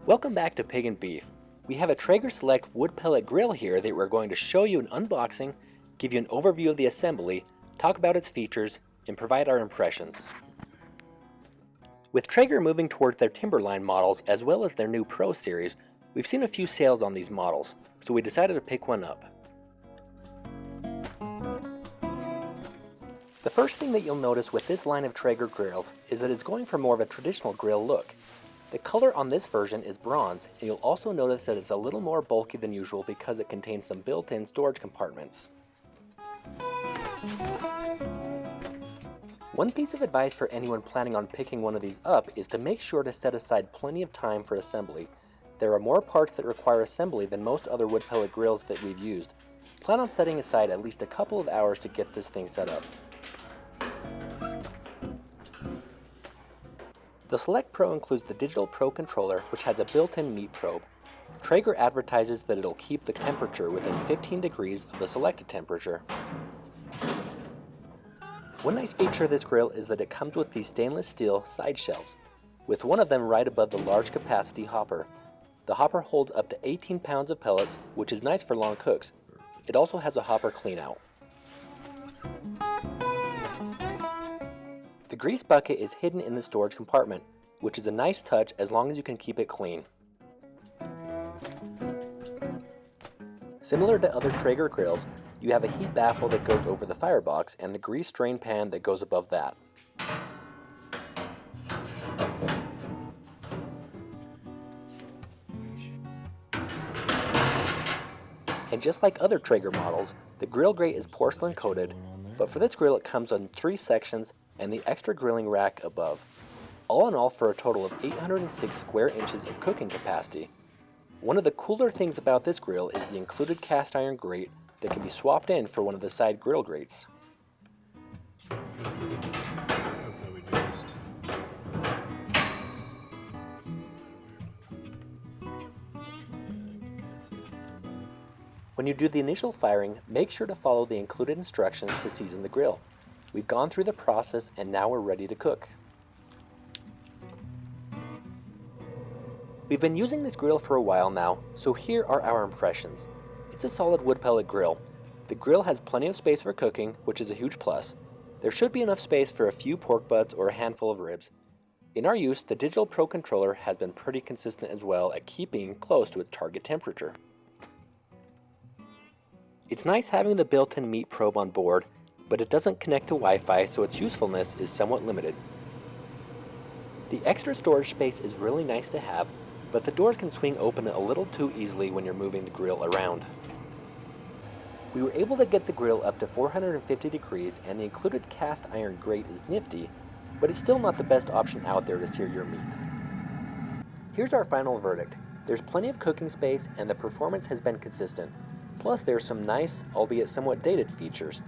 Welcome back to Pig and Beef. We have a Traeger Select wood pellet grill here that we're going to show you an unboxing, give you an overview of the assembly, talk about its features, and provide our impressions. With Traeger moving towards their Timberline models as well as their new Pro series, we've seen a few sales on these models, so we decided to pick one up. The first thing that you'll notice with this line of Traeger grills is that it's going for more of a traditional grill look. The color on this version is bronze, and you'll also notice that it's a little more bulky than usual because it contains some built-in storage compartments. One piece of advice for anyone planning on picking one of these up is to make sure to set aside plenty of time for assembly. There are more parts that require assembly than most other wood pellet grills that we've used. Plan on setting aside at least a couple of hours to get this thing set up. The Select Pro includes the Digital Pro controller, which has a built-in meat probe. Traeger advertises that it'll keep the temperature within 15 degrees of the selected temperature. One nice feature of this grill is that it comes with these stainless steel side shelves, with one of them right above the large capacity hopper. The hopper holds up to 18 pounds of pellets, which is nice for long cooks. It also has a hopper cleanout. The grease bucket is hidden in the storage compartment, which is a nice touch as long as you can keep it clean. Similar to other Traeger grills, you have a heat baffle that goes over the firebox and the grease drain pan that goes above that. And just like other Traeger models, the grill grate is porcelain coated, but for this grill it comes in 3 sections and the extra grilling rack above. All in all, for a total of 806 square inches of cooking capacity. One of the cooler things about this grill is the included cast iron grate that can be swapped in for one of the side grill grates. When you do the initial firing, make sure to follow the included instructions to season the grill. We've gone through the process and now we're ready to cook. We've been using this grill for a while now, so here are our impressions. It's a solid wood pellet grill. The grill has plenty of space for cooking, which is a huge plus. There should be enough space for a few pork butts or a handful of ribs. In our use, the Digital Pro controller has been pretty consistent as well at keeping close to its target temperature. It's nice having the built-in meat probe on board, but it doesn't connect to Wi-Fi, so its usefulness is somewhat limited. The extra storage space is really nice to have, but the doors can swing open a little too easily when you're moving the grill around. We were able to get the grill up to 450 degrees, and the included cast iron grate is nifty, but it's still not the best option out there to sear your meat. Here's our final verdict. There's plenty of cooking space and the performance has been consistent. Plus there's some nice, albeit somewhat dated features.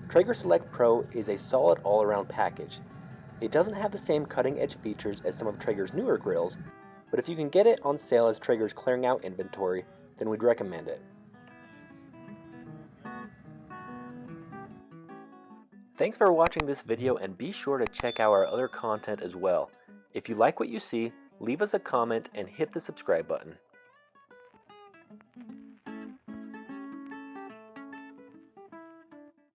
Traeger Select Pro is a solid all-around package. It doesn't have the same cutting-edge features as some of Traeger's newer grills, but if you can get it on sale as Traeger's clearing out inventory, then we'd recommend it. Thanks for watching this video, and be sure to check out our other content as well. If you like what you see, leave us a comment and hit the subscribe button.